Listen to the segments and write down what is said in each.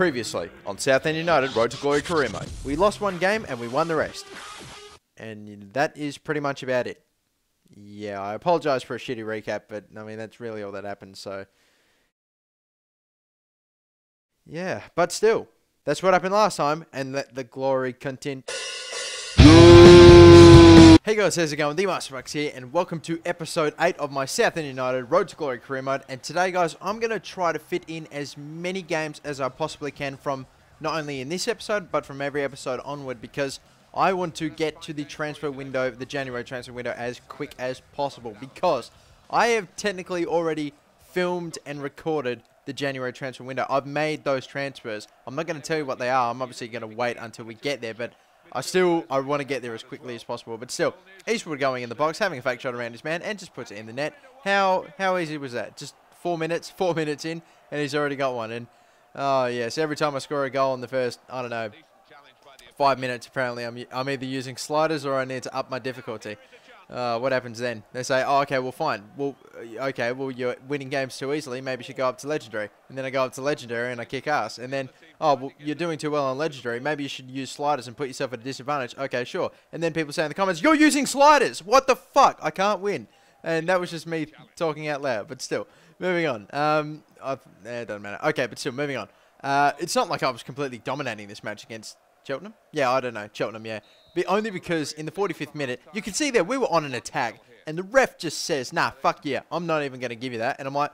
Previously on Southend United Road to Glory career mode, we lost one game and we won the rest. And that is pretty much about it. Yeah, I apologise for a shitty recap, but I mean, that's really all that happened, so... Yeah, but still, that's what happened last time, and let the glory continue. Hey guys, how's it going? The Masterbucks here, and welcome to episode 8 of my Southend United Road to Glory career mode. And today, guys, I'm going to try to fit in as many games as I possibly can from not only in this episode, but from every episode onward, because I want to get to the transfer window, the January transfer window, as quick as possible, because I have technically already filmed and recorded the January transfer window. I've made those transfers. I'm not going to tell you what they are. I'm obviously going to wait until we get there, but I want to get there as quickly as possible. But still, Eastwood going in the box, having a fake shot around his man, and just puts it in the net. How easy was that? Just 4 minutes in, and he's already got one. And, oh, yes, every time I score a goal in the first, I don't know, 5 minutes, apparently, I'm either using sliders or I need to up my difficulty. What happens then? They say, oh, okay, well, fine. Well, okay, well, you're winning games too easily. Maybe you should go up to Legendary. And then I go up to Legendary and I kick ass. And then, oh, well, you're doing too well on Legendary. Maybe you should use sliders and put yourself at a disadvantage. Okay, sure. And then people say in the comments, you're using sliders! What the fuck? I can't win. And that was just me talking out loud. But still, moving on. It doesn't matter. Okay, but still, moving on. It's not like I was completely dominating this match against Cheltenham? Yeah, I don't know. Cheltenham, yeah. But only because in the 45th minute, you can see there we were on an attack, and the ref just says, nah, fuck yeah, I'm not even going to give you that. And I'm like,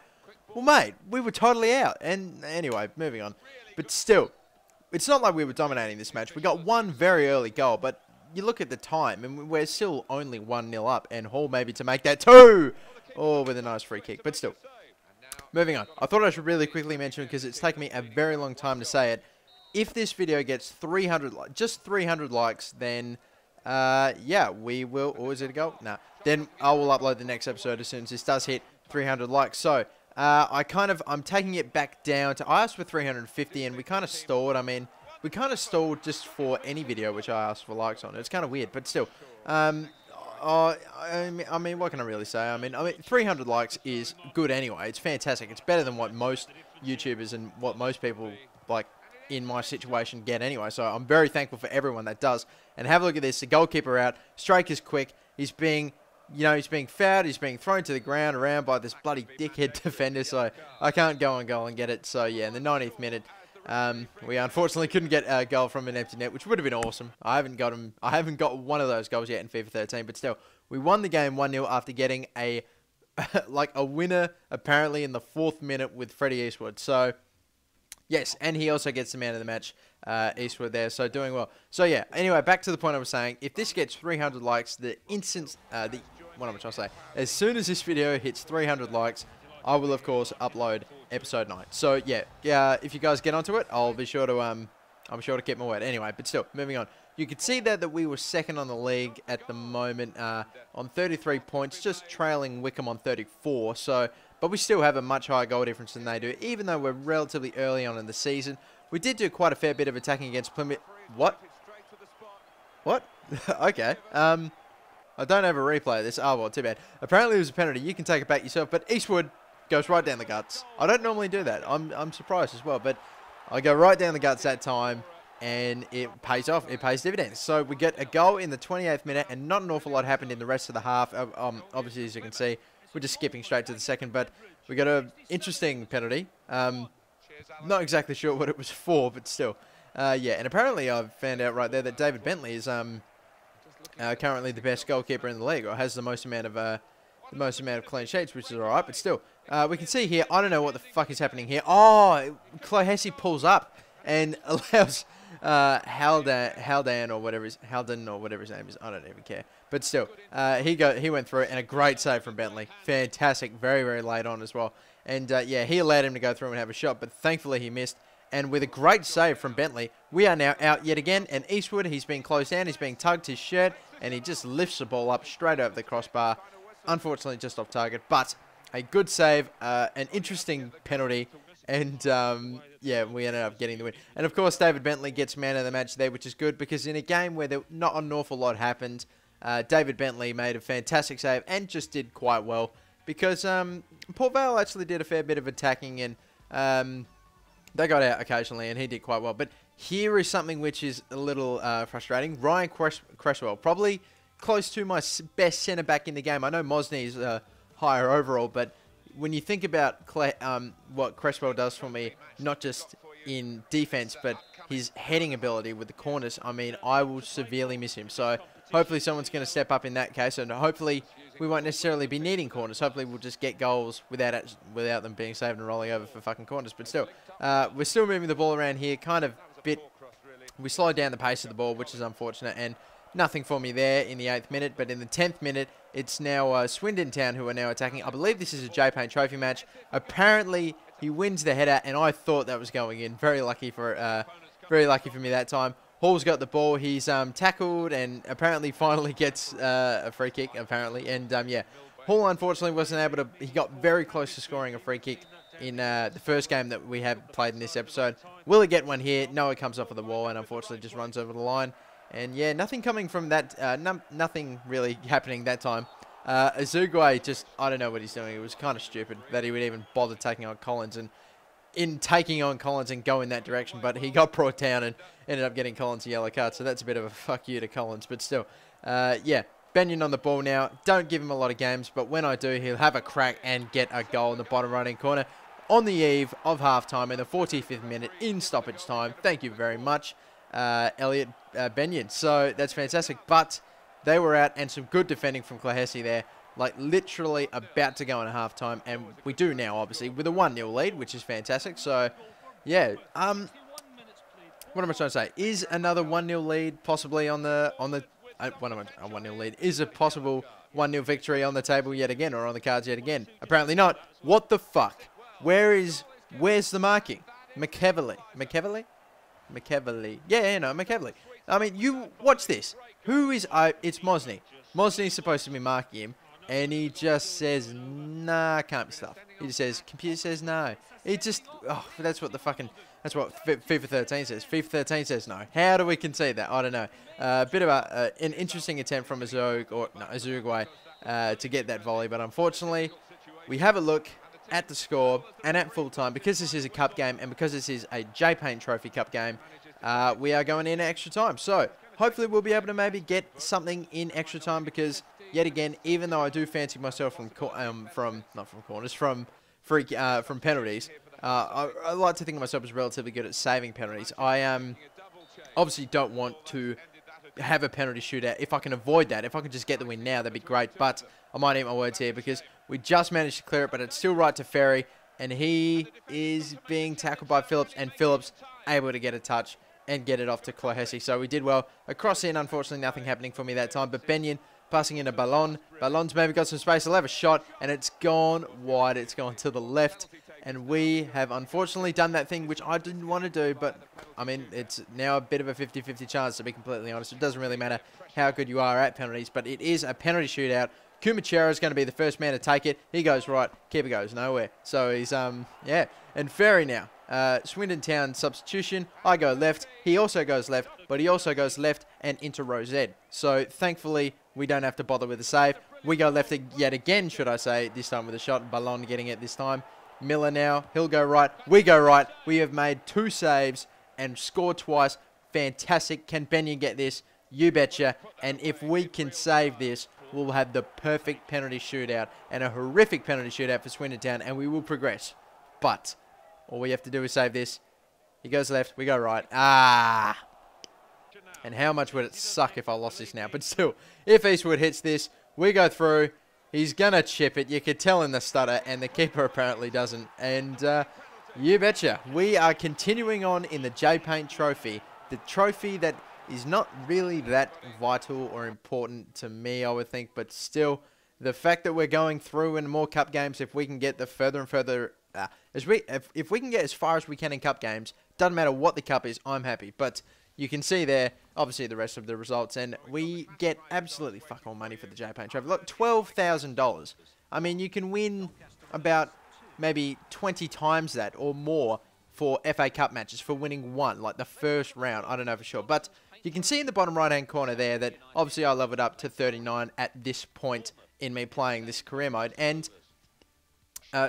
well, mate, we were totally out. And anyway, moving on. But still, it's not like we were dominating this match. We got one very early goal, but you look at the time, and we're still only 1-0 up, and Hall maybe to make that 2! Oh, with a nice free kick. But still, moving on. I thought I should really quickly mention, because it's taken me a very long time to say it, if this video gets 300, just 300 likes, then, yeah, we will, or is it a goal? Nah. Then I will upload the next episode as soon as this does hit 300 likes. So, I'm taking it back down to, I asked for 350 and we kind of stalled. I mean, we kind of stalled just for any video which I asked for likes on. It's kind of weird, but still, I mean, what can I really say? I mean, 300 likes is good anyway. It's fantastic. It's better than what most YouTubers and what most people, like, in my situation get anyway. So I'm very thankful for everyone that does. And have a look at this. The goalkeeper out. Strike is quick. He's being, he's being fouled. He's being thrown to the ground around by this bloody dickhead defender. So I can't go and goal and get it. So yeah, in the 90th minute, we unfortunately couldn't get a goal from an empty net, which would have been awesome. I haven't got one of those goals yet in FIFA 13, but still, we won the game 1-0 after getting a, like a winner apparently in the 4th minute with Freddie Eastwood. So, yes, and he also gets the man of the match, Eastwood there, so doing well. So yeah, anyway, back to the point I was saying, if this gets 300 likes, what am I trying to say? As soon as this video hits 300 likes, I will of course upload episode 9. So yeah, if you guys get onto it, I'll be sure to, I'm sure to keep my word. Anyway, but still, moving on. You could see there that we were second on the league at the moment, on 33 points, just trailing Wickham on 34, so... But we still have a much higher goal difference than they do, even though we're relatively early on in the season. We did do quite a fair bit of attacking against Plymouth. What? What? Okay. I don't have a replay of this. Oh, well, too bad. Apparently it was a penalty. You can take it back yourself, but Eastwood goes right down the guts. I don't normally do that. I'm surprised as well, but I go right down the guts that time, and it pays off. It pays dividends. So we get a goal in the 28th minute, and not an awful lot happened in the rest of the half. Obviously, as you can see, we're just skipping straight to the second, but we got an interesting penalty. Not exactly sure what it was for, but still. Yeah, and apparently I've found out right there that David Bentley is currently the best goalkeeper in the league, or has the most amount of clean sheets, which is alright, but still. We can see here, I don't know what the fuck is happening here. Oh, Clohessy pulls up and allows Haldane or whatever his name is. I don't even care. But still, he went through it, and a great save from Bentley. Fantastic, very, very late on as well. And yeah, he allowed him to go through and have a shot, but thankfully he missed. And with a great save from Bentley, we are now out yet again. And Eastwood, he's being closed down, he's being tugged his shirt, and he just lifts the ball up straight over the crossbar. Unfortunately, just off target, but a good save, an interesting penalty. And, yeah, we ended up getting the win. And, of course, David Bentley gets man of the match there, which is good, because in a game where not an awful lot happened, David Bentley made a fantastic save and just did quite well, because Port Vale actually did a fair bit of attacking, and They got out occasionally, and he did quite well. But here is something which is a little frustrating. Ryan Cresswell, probably close to my best centre-back in the game. I know Mosney is higher overall, but when you think about what Cresswell does for me, not just in defense, but his heading ability with the corners, I mean, I will severely miss him. So hopefully someone's going to step up in that case, and hopefully we won't necessarily be needing corners. Hopefully we'll just get goals without them being saved and rolling over for fucking corners. But still, we're still moving the ball around here, kind of we slowed down the pace of the ball, which is unfortunate, and nothing for me there in the 8th minute. But in the 10th minute, it's now Swindon Town who are now attacking. I believe this is a J-Paint Trophy match. Apparently, he wins the header, and I thought that was going in. Very lucky for me that time. Hall's got the ball. He's tackled and apparently finally gets a free kick, apparently. And, yeah, Hall unfortunately wasn't able to... He got very close to scoring a free kick in the first game that we have played in this episode. Will he get one here? No, it comes off of the wall and unfortunately just runs over the line. And, yeah, nothing coming from that... nothing really happening that time. Azugwe just... I don't know what he's doing. It was kind of stupid that he would even bother taking on Collins. And in taking on Collins and go in that direction, but he got brought down and ended up getting Collins a yellow card, so that's a bit of a fuck you to Collins, but still, yeah, Benyon on the ball now. Don't give him a lot of games, but when I do, he'll have a crack and get a goal in the bottom right-hand corner on the eve of halftime in the 45th minute in stoppage time. Thank you very much, Elliot Benyon. So that's fantastic, but they were out, and some good defending from Clahesi there. Like, literally about to go in a half-time, and we do now, obviously, with a 1-0 lead, which is fantastic. So, yeah, what am I trying to say? Is another 1-0 lead possibly on the a 1-0 lead? Is a possible 1-0 victory on the table yet again, or on the cards yet again? Apparently not. What the fuck? Where's the marking? McEverly. Yeah, no, McEverly. I mean, you watch this. Who is... it's Mosney. Mosney's supposed to be marking him. And he just says, nah, can't be stuff. He just says, computer says no. It just, oh, that's what FIFA 13 says. FIFA 13 says no. How do we concede that? I don't know. Bit of an interesting attempt from Azugwe to get that volley. But unfortunately, we have a look at the score and at full time. Because this is a cup game and because this is a J-Paint Trophy Cup game, we are going in extra time. So hopefully we'll be able to maybe get something in extra time because... Yet again, even though I do fancy myself from penalties, I like to think of myself as relatively good at saving penalties. I obviously don't want to have a penalty shootout. If I can avoid that, if I can just get the win now, that'd be great. But I might eat my words here because we just managed to clear it, but it's still right to Ferry, and he is being tackled by Phillips, and Phillips able to get a touch and get it off to Clahesi. So we did well. Across in, unfortunately, nothing happening for me that time, but Benyon passing into Ballon. Ballon's maybe got some space. He'll have a shot, and it's gone wide. It's gone to the left, and we have unfortunately done that thing which I didn't want to do, but, I mean, it's now a bit of a 50-50 chance, to be completely honest. It doesn't really matter how good you are at penalties, but it is a penalty shootout. Kumachero is going to be the first man to take it. He goes right. Keeper goes nowhere. So he's, yeah. And Ferry now. Swindon Town substitution. I go left. He also goes left, but he also goes left and into row Z. So thankfully, we don't have to bother with the save. We go left yet again, should I say, this time with a shot. Ballon getting it this time. Miller now. He'll go right. We go right. We have made 2 saves and scored twice. Fantastic. Can Benyon get this? You betcha. And if we can save this, we'll have the perfect penalty shootout and a horrific penalty shootout for Swindon Town, and we will progress. But all we have to do is save this. He goes left, we go right. Ah! And how much would it suck if I lost this now? But still, if Eastwood hits this, we go through. He's going to chip it. You could tell in the stutter, and the keeper apparently doesn't. And you betcha. We are continuing on in the J-Paint Trophy. The trophy that is not really that vital or important to me, I would think. But still, the fact that we're going through in more cup games, if we can get the further and further... if we can get as far as we can in cup games, doesn't matter what the cup is, I'm happy. But you can see there, obviously, the rest of the results, and we get absolutely fuck all money for the J-Paint Trophy. Look, $12,000. I mean, you can win about maybe 20 times that or more for FA Cup matches for winning one, like the first round. I don't know for sure. But you can see in the bottom right-hand corner there that obviously I leveled up to 39 at this point in me playing this career mode. And...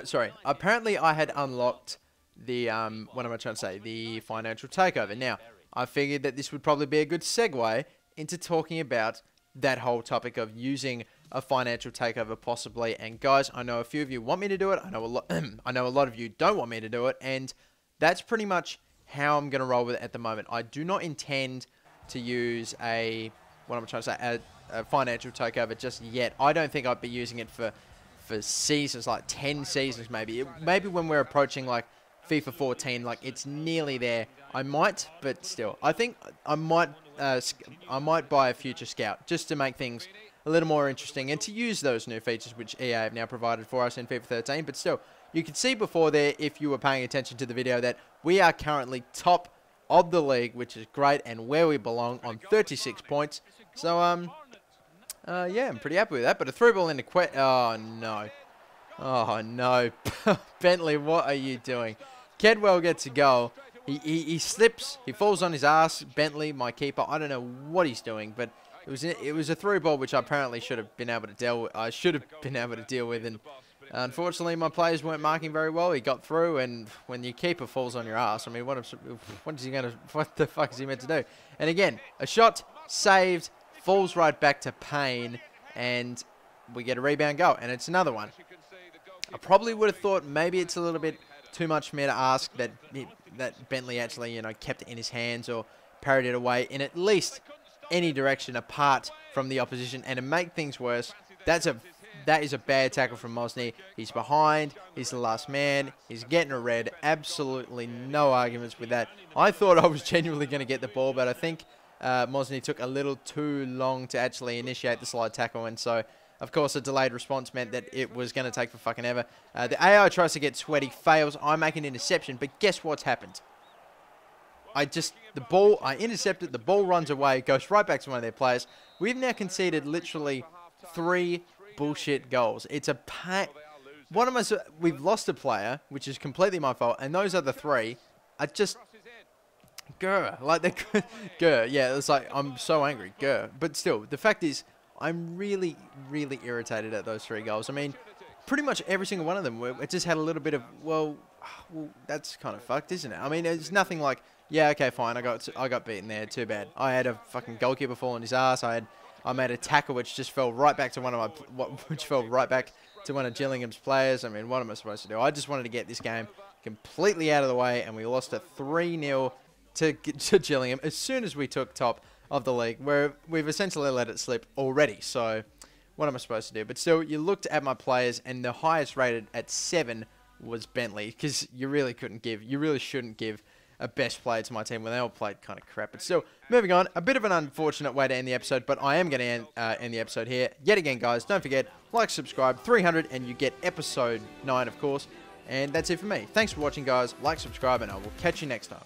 sorry, apparently I had unlocked the, what am I trying to say, the financial takeover. Now, I figured that this would probably be a good segue into talking about that whole topic of using a financial takeover possibly. And guys, I know a few of you want me to do it. I know a lot of you don't want me to do it, and that's pretty much how I'm going to roll with it at the moment. I do not intend to use a financial takeover just yet. I don't think I'd be using it for seasons, like 10 seasons maybe. Maybe when we're approaching like FIFA 14, like it's nearly there. I might, but still, I think I might buy a future scout just to make things a little more interesting and to use those new features which EA have now provided for us in FIFA 13. But still, you can see before there, if you were paying attention to the video, that we are currently top of the league, which is great, and where we belong on 36 points. So, yeah, I'm pretty happy with that. But a through ball into oh, no. Oh, no. Bentley, what are you doing? Kedwell gets a goal. He slips. He falls on his ass. Bentley, my keeper, I don't know what he's doing, but it was a through ball which I apparently should have been able to deal with. I should have been able to deal with, and unfortunately, my players weren't marking very well. He got through, and when your keeper falls on your ass, I mean, what the fuck is he meant to do? And again, a shot saved, falls right back to Payne, and we get a rebound goal, and it's another one. I probably would have thought maybe it's a little bit too much for me to ask that Bentley actually, you know, kept it in his hands or parried it away in at least any direction apart from the opposition. And to make things worse, that is a bad tackle from Mosny. He's behind. He's the last man. He's getting a red. Absolutely no arguments with that. I thought I was genuinely going to get the ball, but I think Mosny took a little too long to actually initiate the slide tackle, and so, of course, a delayed response meant that it was going to take for fucking ever. The AI tries to get sweaty, fails. I make an interception, but guess what's happened? I intercepted, the ball runs away, goes right back to one of their players. We've now conceded literally 3 bullshit goals. It's a pain. We've lost a player, which is completely my fault, and those other 3 are just grr. Like they're grr. Yeah, it's like I'm so angry, grr. But still, the fact is, I'm really, really irritated at those 3 goals. I mean, pretty much every single one of them, it just had a little bit of, well, that's kind of fucked, isn't it? I mean, it's nothing like, yeah, okay, fine, I got beaten there, too bad. I had a fucking goalkeeper fall on his ass. I made a tackle which just fell right back to one of Gillingham's players. I mean, what am I supposed to do? I just wanted to get this game completely out of the way, and we lost it 3-0 to Gillingham as soon as we took top of the league, where we've essentially let it slip already. So what am I supposed to do? But still, you looked at my players, and the highest rated at 7 was Bentley, because you really shouldn't give a best player to my team when they all played kind of crap. But still, moving on, a bit of an unfortunate way to end the episode, but I am going to end the episode here. Yet again, guys, don't forget, like, subscribe, 300, and you get episode 9, of course. And that's it for me. Thanks for watching, guys. Like, subscribe, and I will catch you next time.